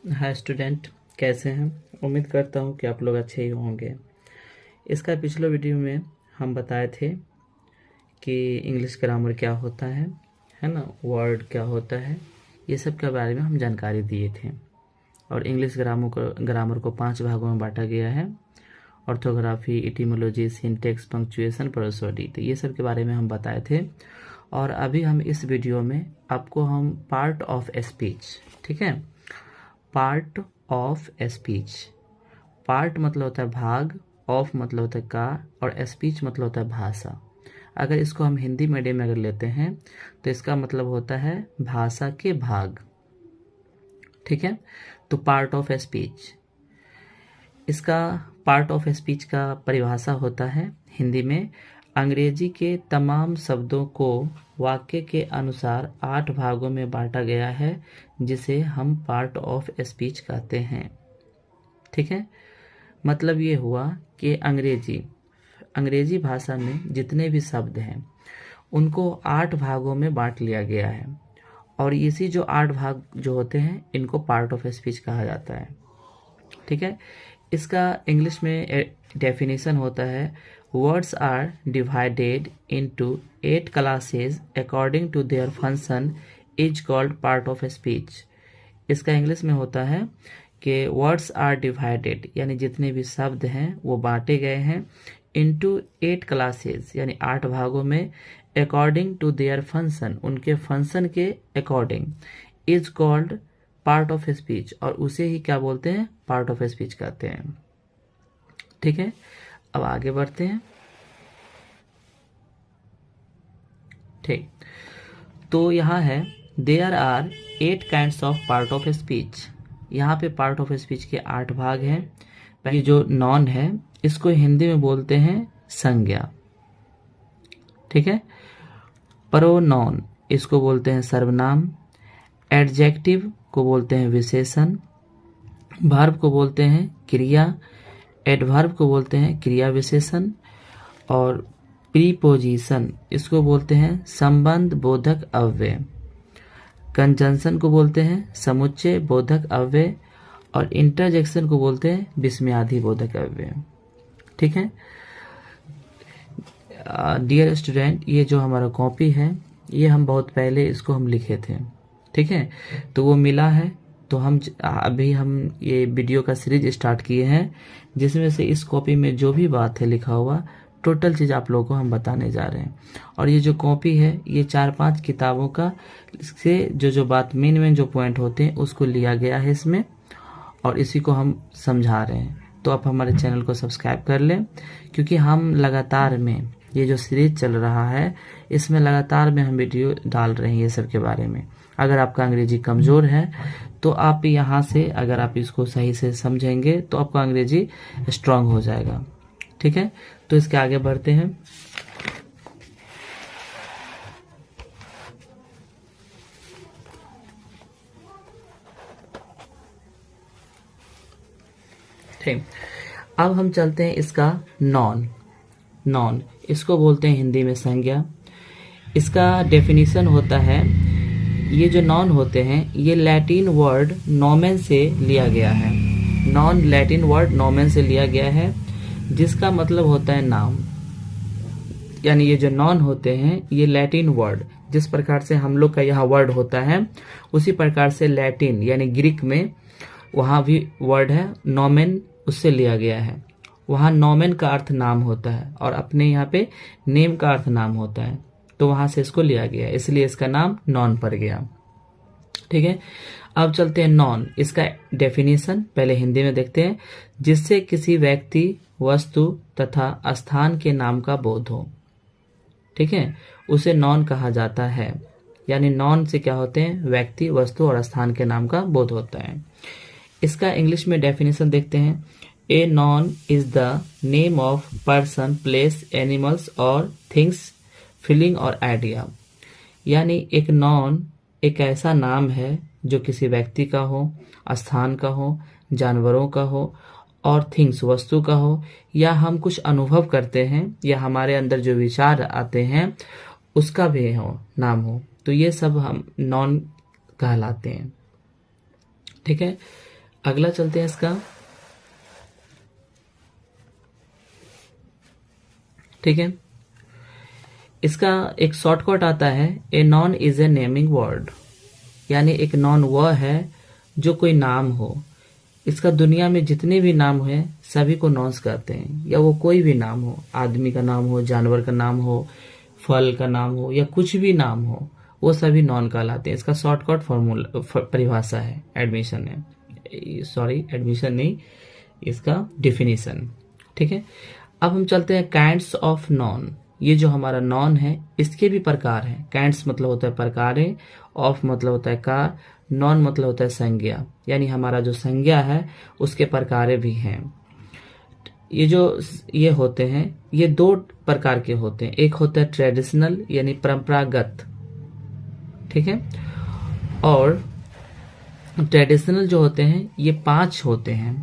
Hi student, कैसे हैं। उम्मीद करता हूँ कि आप लोग अच्छे ही होंगे। इसका पिछले वीडियो में हम बताए थे कि इंग्लिश ग्रामर क्या होता है ना, वर्ड क्या होता है, ये सब के बारे में हम जानकारी दिए थे। और इंग्लिश ग्रामर को 5 भागों में बांटा गया है। Orthography, etymology, syntax, punctuation, prosody, तो ये सब के बारे में हम बताए थे। और अभी हम इस वीडियो में आपको हम पार्ट ऑफ स्पीच, ठीक है, पार्ट ऑफ स्पीच, पार्ट मतलब होता है भाग, ऑफ मतलब होता है का, और स्पीच मतलब होता है भाषा। अगर इसको हम हिंदी मीडियम में अगर लेते हैं तो इसका मतलब होता है भाषा के भाग, ठीक है। तो पार्ट ऑफ स्पीच, इसका पार्ट ऑफ स्पीच का परिभाषा होता है हिंदी में, अंग्रेजी के तमाम शब्दों को वाक्य के अनुसार 8 भागों में बांटा गया है, जिसे हम पार्ट ऑफ स्पीच कहते हैं, ठीक है। मतलब ये हुआ कि अंग्रेजी भाषा में जितने भी शब्द हैं उनको 8 भागों में बांट लिया गया है, और इसी जो 8 भाग जो होते हैं इनको पार्ट ऑफ स्पीच कहा जाता है, ठीक है। इसका इंग्लिश में डेफिनेशन होता है, words are divided into 8 classes according to their function is called part of speech. इसका इंग्लिश में होता है कि वर्ड्स आर डिवाइडेड, यानी जितने भी शब्द हैं वो बांटे गए हैं, इनटू 8 क्लासेस यानी 8 भागों में, अकॉर्डिंग टू देयर फंक्शन उनके फंक्शन के according, is called part of speech, और उसे ही क्या बोलते हैं, पार्ट ऑफ स्पीच कहते हैं, ठीक है। अब आगे बढ़ते हैं, ठीक। तो यहाँ है there are 8 kinds of part of speech. यहाँ पे पार्ट ऑफ स्पीच के 8 भाग हैं। पहले जो नॉन है इसको हिंदी में बोलते हैं संज्ञा, ठीक है। प्रोनाउन इसको बोलते हैं सर्वनाम, एडजेक्टिव को बोलते हैं विशेषण, वर्ब को बोलते हैं क्रिया, एडवर्ब को बोलते हैं क्रिया विशेषण, और प्रीपोजिशन इसको बोलते हैं संबंध बोधक अव्यय, कंजंक्शन को बोलते हैं समुच्चय बोधक अव्यय, और इंटरजेक्शन को बोलते हैं विस्मयादि बोधक अव्यय, ठीक है। डियर स्टूडेंट, ये जो हमारा कॉपी है ये हम बहुत पहले इसको हम लिखे थे, ठीक है। तो वो मिला है, तो अभी हम ये वीडियो का सीरीज स्टार्ट किए हैं, जिसमें से इस कॉपी में जो भी बात है लिखा हुआ टोटल चीज़ आप लोगों को हम बताने जा रहे हैं। और ये जो कॉपी है ये 4-5 किताबों का से जो बात मेन जो पॉइंट होते हैं उसको लिया गया है इसमें, और इसी को हम समझा रहे हैं। तो आप हमारे चैनल को सब्सक्राइब कर लें, क्योंकि हम लगातार में ये जो सीरीज चल रहा है इसमें लगातार में हम वीडियो डाल रहे हैं ये सब के बारे में। अगर आपका अंग्रेजी कमज़ोर है तो आप यहाँ से अगर आप इसको सही से समझेंगे तो आपका अंग्रेजी स्ट्रांग हो जाएगा, ठीक है। तो इसके आगे बढ़ते हैं। ठीक, अब हम चलते हैं इसका नॉन इसको बोलते हैं हिंदी में संज्ञा। इसका डेफिनेशन होता है, ये जो नॉन होते हैं ये लैटिन वर्ड नोमेन से लिया गया है, नॉन लैटिन वर्ड नोमेन से लिया गया है, जिसका मतलब होता है नाम। यानी ये जो नॉन होते हैं ये लैटिन वर्ड, जिस प्रकार से हम लोग का यहाँ वर्ड होता है उसी प्रकार से लैटिन यानी ग्रीक में वहाँ भी वर्ड है नोमेन, उससे लिया गया है। वहाँ नोमेन का अर्थ नाम होता है और अपने यहाँ पे नेम का अर्थ नाम होता है, तो वहाँ से इसको लिया गया, इसलिए इसका नाम नॉन पड़ गया, ठीक है। अब चलते हैं नॉन, इसका डेफिनेशन पहले हिंदी में देखते हैं, जिससे किसी व्यक्ति, वस्तु तथा स्थान के नाम का बोध हो, ठीक है, उसे नॉन कहा जाता है। यानी नॉन से क्या होते हैं, व्यक्ति, वस्तु और स्थान के नाम का बोध होता है। इसका इंग्लिश में डेफिनेशन देखते हैं, a non is the name of person, place, animals और थिंग्स, फीलिंग और आइडिया। यानी एक नॉन एक ऐसा नाम है जो किसी व्यक्ति का हो, स्थान का हो, जानवरों का हो, और थिंग्स वस्तु का हो, या हम कुछ अनुभव करते हैं या हमारे अंदर जो विचार आते हैं उसका भी हो, नाम हो, तो ये सब हम नॉन कहलाते हैं, ठीक है। अगला चलते हैं इसका। ठीक है, इसका एक शॉर्टकट आता है, a non is a naming word, यानी एक नॉन वह है जो कोई नाम हो। इसका दुनिया में जितने भी नाम हैं सभी को नॉन्स कहते हैं, या वो कोई भी नाम हो, आदमी का नाम हो, जानवर का नाम हो, फल का नाम हो, या कुछ भी नाम हो, वो सभी नॉन कहलाते हैं। इसका शॉर्टकट फॉर्मूला परिभाषा है एडमिशन है, सॉरी एडमिशन नहीं, इसका डिफिनीशन। ठीक है, अब हम चलते हैं काइंड्स ऑफ नॉन। ये जो हमारा नॉन है इसके भी प्रकार हैं। काइंड्स मतलब होता है प्रकारें, ऑफ मतलब होता है का, नॉन मतलब होता है संज्ञा, यानी हमारा जो संज्ञा है उसके प्रकारें भी हैं। ये जो ये होते हैं ये दो प्रकार के होते हैं, एक होता है ट्रेडिशनल यानी परंपरागत, ठीक है, और ट्रेडिशनल जो होते हैं ये 5 होते हैं।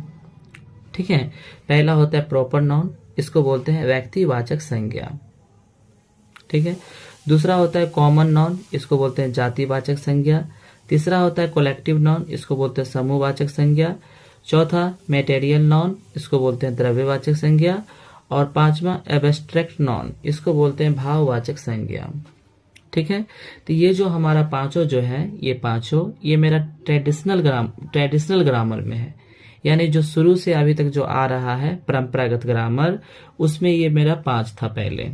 ठीक है, पहला होता है प्रॉपर नाउन, इसको बोलते हैं व्यक्तिवाचक संज्ञा। ठीक है, दूसरा होता है कॉमन नाउन, इसको बोलते हैं जातिवाचक संज्ञा। तीसरा होता है कलेक्टिव नाउन, इसको बोलते हैं समूहवाचक संज्ञा। चौथा मटेरियल नाउन, इसको बोलते हैं द्रव्यवाचक संज्ञा। और पांचवा एब्स्ट्रैक्ट नाउन, इसको बोलते हैं भाववाचक संज्ञा। ठीक है, तो ये जो हमारा पांचों जो है ये पांचों ये मेरा ट्रेडिशनल ग्रामर में है, यानी जो शुरू से अभी तक जो आ रहा है परंपरागत ग्रामर, उसमें ये मेरा 5 था पहले।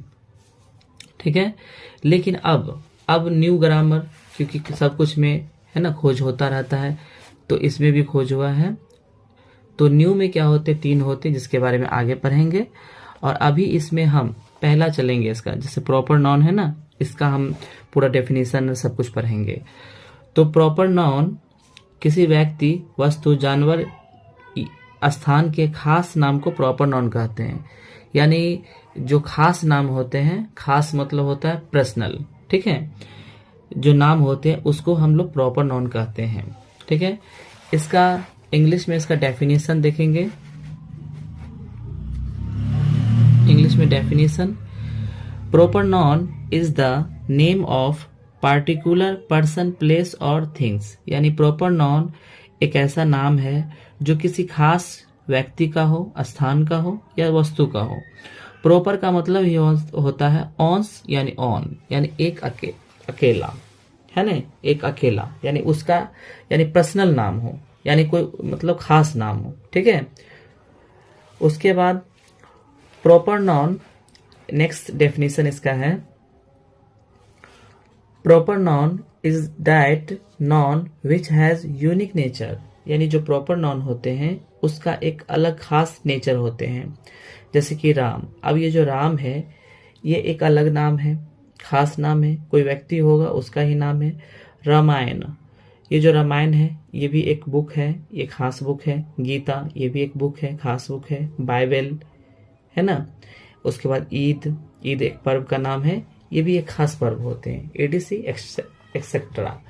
ठीक है, लेकिन अब न्यू ग्रामर, क्योंकि सब कुछ में है ना खोज होता रहता है, तो इसमें भी खोज हुआ है। तो न्यू में क्या होते, 3 होते, जिसके बारे में आगे पढ़ेंगे। और अभी इसमें हम पहला चलेंगे इसका, जैसे प्रॉपर नाउन है ना, इसका हम पूरा डेफिनेशन सब कुछ पढ़ेंगे। तो प्रॉपर नाउन किसी व्यक्ति, वस्तु, जानवर, स्थान के खास नाम को प्रॉपर नाउन कहते हैं। यानी जो खास नाम होते हैं, खास मतलब होता है पर्सनल, ठीक है, जो नाम होते हैं उसको हम लोग प्रॉपर नाउन कहते हैं। ठीक है, इसका इंग्लिश में इसका डेफिनेशन देखेंगे। इंग्लिश में definition, proper noun is the name of particular person, place और थिंग्स। यानी प्रॉपर नाउन एक ऐसा नाम है जो किसी खास व्यक्ति का हो, स्थान का हो या वस्तु का हो। प्रॉपर का मतलब ये होता है ऑन्स यानी ऑन, यानी एक अकेला है ना, एक अकेला, यानी उसका यानी पर्सनल नाम हो, यानी कोई मतलब खास नाम हो। ठीक है, उसके बाद प्रॉपर नाउन, नेक्स्ट डेफिनेशन इसका है, proper noun is that noun which has unique nature. यानी जो प्रॉपर नाउन होते हैं उसका एक अलग खास नेचर होते हैं। जैसे कि राम, अब ये जो राम है ये एक अलग नाम है, खास नाम है, कोई व्यक्ति होगा उसका ही नाम है। रामायण, ये जो रामायण है ये भी एक बुक है, ये खास बुक है। गीता, ये भी एक बुक है, खास बुक है। बाइबल है ना, उसके बाद ईद एक पर्व का नाम है, ये भी एक खास पर्व होते हैं, एडीसी एक्सेट्रा।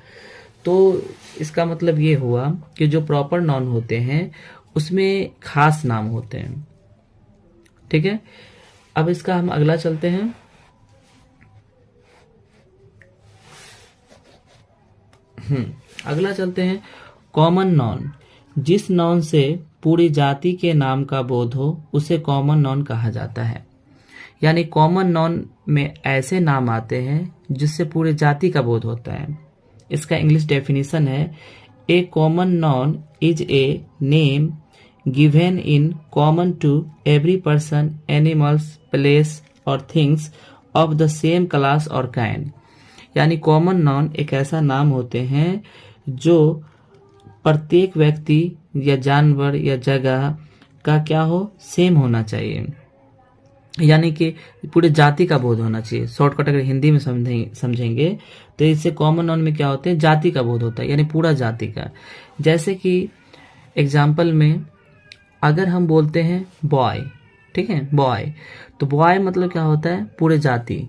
तो इसका मतलब ये हुआ कि जो प्रॉपर नाउन होते हैं उसमें खास नाम होते हैं। ठीक है, अब इसका हम अगला चलते हैं। अगला चलते हैं कॉमन नाउन। जिस नाउन से पूरी जाति के नाम का बोध हो उसे कॉमन नाउन कहा जाता है। यानी कॉमन नाउन में ऐसे नाम आते हैं जिससे पूरे जाति का बोध होता है। इसका इंग्लिश डेफिनेशन है, a common noun is a name given in common to every person, animals, place और things of the same class और काइंड। यानी कॉमन नाउन एक ऐसा नाम होते हैं जो प्रत्येक व्यक्ति या जानवर या जगह का क्या हो, सेम होना चाहिए, यानी कि पूरे जाति का बोध होना चाहिए। शॉर्टकट अगर हिंदी में समझेंगे तो इससे कॉमन नाउन में क्या होते हैं, जाति का बोध होता है, यानी पूरा जाति का। जैसे कि एग्जाम्पल में अगर हम बोलते हैं बॉय, ठीक है, बॉय, तो बॉय मतलब क्या होता है, पूरे जाति,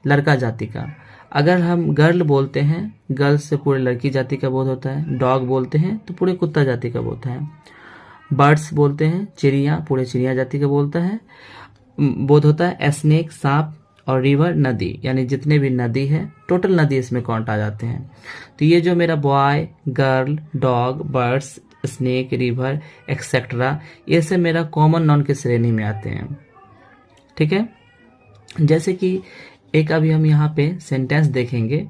लड़का जाति का। अगर हम गर्ल बोलते हैं, गर्ल से पूरे लड़की जाति का बोध होता है। डॉग बोलते हैं तो पूरे कुत्ता जाति का बोलता है। बर्ड्स बोलते हैं, चिड़िया, पूरे चिड़िया जाति का बोलता है बोध होता है। स्नेक, सांप, और रिवर, नदी, यानी जितने भी नदी है टोटल नदी इसमें काउंट आ जाते हैं। तो ये जो मेरा boy, girl, dog, birds, snake, river etcetera, ये सब मेरा कॉमन नाउन की श्रेणी में आते हैं। ठीक है, जैसे कि एक अभी हम यहाँ पे सेंटेंस देखेंगे,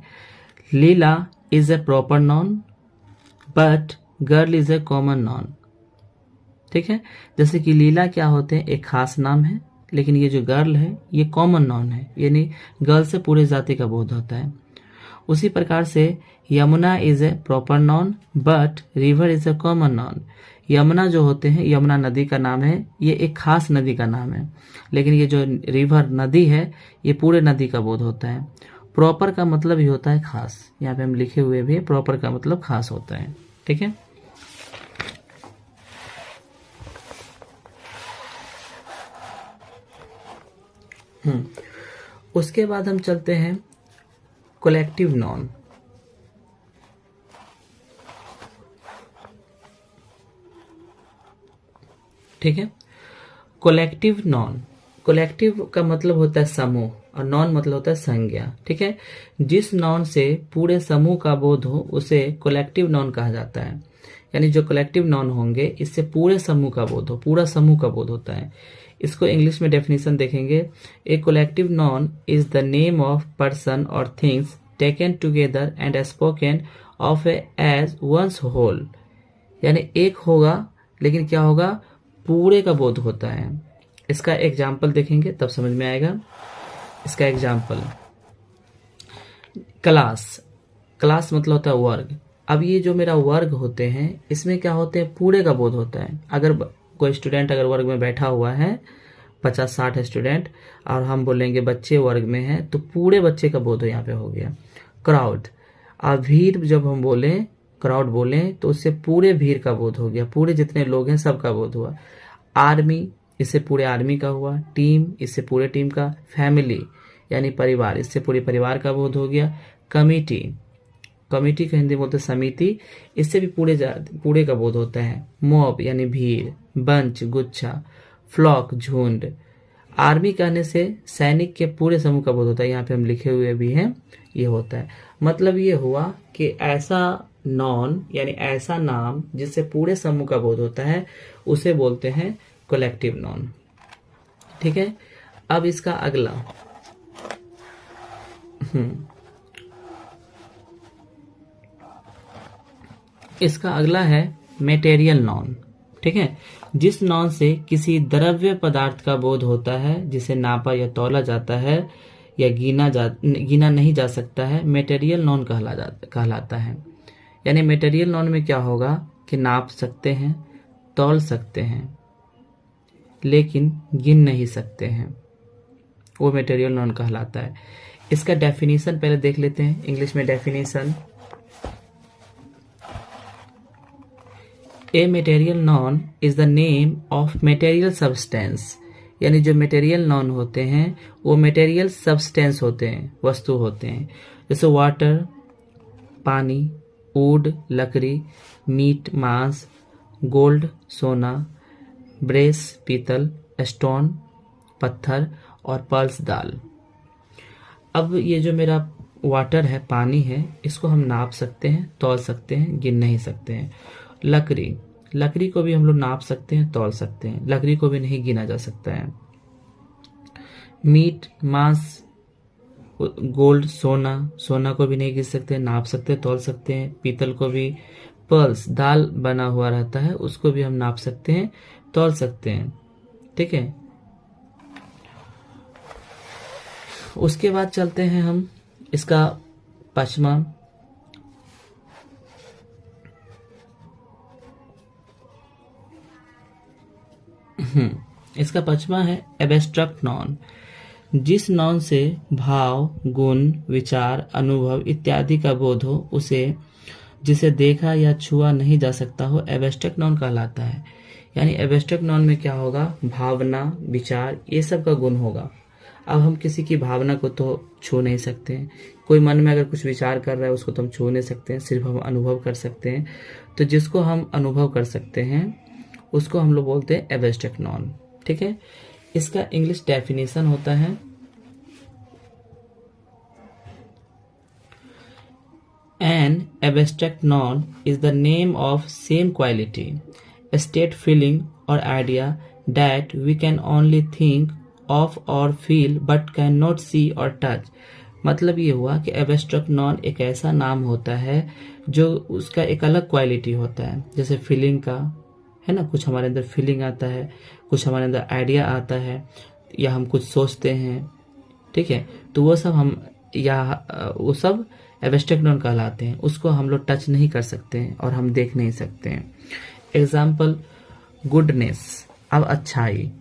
Leela is a proper noun but girl is a common noun. ठीक है, जैसे कि लीला क्या होते हैं, एक खास नाम है, लेकिन ये जो गर्ल है ये कॉमन नाउन है, यानी गर्ल से पूरे जाति का बोध होता है। उसी प्रकार से Yamuna is a proper noun but river is a common noun. Yamuna जो होते हैं, यमुना नदी का नाम है, ये एक खास नदी का नाम है, लेकिन ये जो रिवर नदी है ये पूरे नदी का बोध होता है। प्रॉपर का मतलब ही होता है खास, यहाँ पे हम लिखे हुए भी प्रॉपर का मतलब खास होता है। ठीक है, उसके बाद हम चलते हैं कलेक्टिव नाउन। ठीक है, कलेक्टिव नाउन, कलेक्टिव का मतलब होता है समूह और नाउन मतलब होता है संज्ञा। ठीक है, जिस नाउन से पूरे समूह का बोध हो उसे कलेक्टिव नाउन कहा जाता है। यानी जो कलेक्टिव नाउन होंगे इससे पूरे समूह का बोध हो, पूरा समूह का बोध होता है। इसको इंग्लिश में डेफिनेशन देखेंगे, a collective noun is the name of person और things taken together and spoken of as one whole. यानी एक होगा लेकिन क्या होगा, पूरे का बोध होता है। इसका एग्जाम्पल देखेंगे तब समझ में आएगा। इसका एग्जाम्पल, क्लास, क्लास मतलब होता है वर्ग। अब ये जो मेरा वर्ग होते हैं इसमें क्या होते हैं, पूरे का बोध होता है। अगर कोई स्टूडेंट अगर वर्ग में बैठा हुआ है 50-60 स्टूडेंट और हम बोलेंगे बच्चे वर्ग में हैं, तो पूरे बच्चे का बोध यहाँ पे हो गया। क्राउड, अब भीड़ जब हम बोले, क्राउड बोले तो उससे पूरे भीड़ का बोध हो गया, पूरे जितने लोग हैं सबका बोध हुआ। आर्मी, इससे पूरे आर्मी का हुआ। टीम, इससे पूरे टीम का। फैमिली यानी परिवार, इससे पूरे परिवार का बोध हो गया। कमिटी, कमिटी का हिंदी बोलते समिति, इससे भी पूरे का बोध होता है। मॉब यानी भीड़। बंच गुच्छा। फ्लॉक झुंड। आर्मी कहने से सैनिक के पूरे समूह का बोध होता है, यहाँ पे हम लिखे हुए भी हैं, ये होता है। मतलब ये हुआ कि ऐसा नॉन यानी ऐसा नाम जिससे पूरे समूह का बोध होता है उसे बोलते हैं कलेक्टिव नॉन। ठीक है, अब इसका अगला इसका अगला है मेटेरियल नॉन। ठीक है, जिस नॉन से किसी द्रव्य पदार्थ का बोध होता है जिसे नापा या तौला जाता है या गिना नहीं जा सकता है, मेटेरियल नॉन कहलाता है। यानी मेटेरियल नॉन में क्या होगा कि नाप सकते हैं, तौल सकते हैं, लेकिन गिन नहीं सकते हैं, वो मेटेरियल नॉन कहलाता है। इसका डेफिनेशन पहले देख लेते हैं। इंग्लिश में definition, A material noun is the name of material substance. यानी जो मेटेरियल नॉन होते हैं वो मेटेरियल सब्सटेंस होते हैं, वस्तु होते हैं। जैसे वाटर पानी, वुड लकड़ी, मीट मांस, गोल्ड सोना, ब्रेस पीतल, स्टोन पत्थर और पर्ल्स दाल। अब ये जो मेरा वाटर है, पानी है, इसको हम नाप सकते हैं, तौल सकते हैं, गिन नहीं सकते हैं। लकड़ी, लकड़ी को भी हम लोग नाप सकते हैं, तौल सकते हैं, लकड़ी को भी नहीं गिना जा सकता है। मीट मांस, गोल्ड सोना, सोना को भी नहीं गिन सकते, नाप सकते, तौल सकते हैं। पीतल को भी, पर्ल्स दाल बना हुआ रहता है उसको भी हम नाप सकते हैं, तौल सकते हैं। ठीक है, उसके बाद चलते हैं हम इसका पचमा। इसका पचमा है एब्स्ट्रैक्ट नॉन। जिस नॉन से भाव गुण विचार अनुभव इत्यादि का बोध हो उसे जिसे देखा या छुआ नहीं जा सकता हो एब्स्ट्रैक्ट नॉन कहलाता है। यानी एब्स्ट्रैक्ट नॉन में क्या होगा, भावना विचार ये सब का गुण होगा। अब हम किसी की भावना को तो छू नहीं सकते हैं, कोई मन में अगर कुछ विचार कर रहा है उसको तो हम छू नहीं सकते हैं, सिर्फ हम अनुभव कर सकते हैं। तो जिसको हम अनुभव कर सकते हैं उसको हम लोग बोलते हैं एब्स्ट्रैक्ट नॉन। ठीक है, इसका इंग्लिश डेफिनेशन होता है, An abstract noun is the name of same quality, state, feeling or idea that we can only think of or feel but cannot see or touch. मतलब ये हुआ कि एब्स्ट्रैक्ट नॉन एक ऐसा नाम होता है जो उसका एक अलग क्वालिटी होता है, जैसे फीलिंग का है ना, कुछ हमारे अंदर फीलिंग आता है, कुछ हमारे अंदर आइडिया आता है, या हम कुछ सोचते हैं, ठीक है, तो वो सब हम वो सब एब्स्ट्रैक्ट नॉन कहलाते हैं। उसको हम लोग टच नहीं कर सकते हैं और हम देख नहीं सकते हैं। एग्जाम्पल, गुडनेस, अब अच्छाई।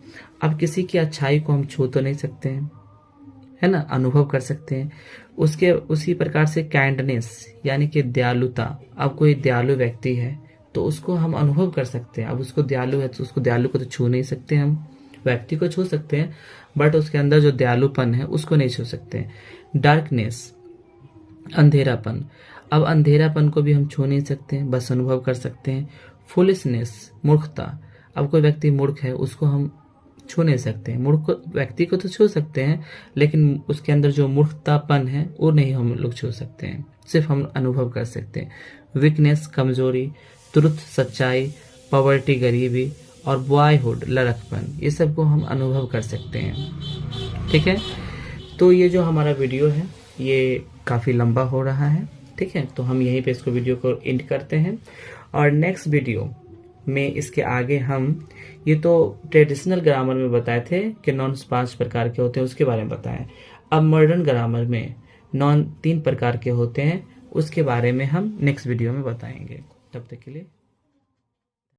अब किसी की अच्छाई को हम छू तो नहीं सकते हैं, है ना, अनुभव कर सकते हैं। उसी प्रकार से काइंडनेस यानी कि दयालुता। अब कोई दयालु व्यक्ति है तो उसको हम अनुभव कर सकते हैं। अब उसको दयालु है तो उसको दयालु को तो छू नहीं सकते, हम व्यक्ति को छू सकते हैं बट उसके अंदर जो दयालुपन है उसको नहीं छू सकते। डार्कनेस, अंधेरापन। अब अंधेरापन को भी हम छू नहीं सकते हैं, बस अनुभव कर सकते हैं। फुलिशनेस, मूर्खता। अब कोई व्यक्ति मूर्ख है उसको हम छू नहीं सकते हैं। मूर्ख व्यक्ति को तो छू सकते हैं लेकिन उसके अंदर जो मूर्खतापन है वो नहीं हम लोग छू सकते हैं, सिर्फ हम अनुभव कर सकते हैं। वीकनेस, कमजोरी। ट्रुथ, सच्चाई। पॉवर्टी, गरीबी। और बॉयहुड, लड़कपन, ये सब को हम अनुभव कर सकते हैं। ठीक है, तो ये जो हमारा वीडियो है ये काफ़ी लंबा हो रहा है, ठीक है, तो हम यहीं पे इसको वीडियो को एंड करते हैं और नेक्स्ट वीडियो में इसके आगे हम ये तो ट्रेडिशनल ग्रामर में बताए थे कि नॉन्स 5 प्रकार के होते हैं, उसके बारे में बताएं। अब मॉडर्न ग्रामर में नॉन 3 प्रकार के होते हैं, उसके बारे में हम नेक्स्ट वीडियो में बताएंगे। तब तक के लिए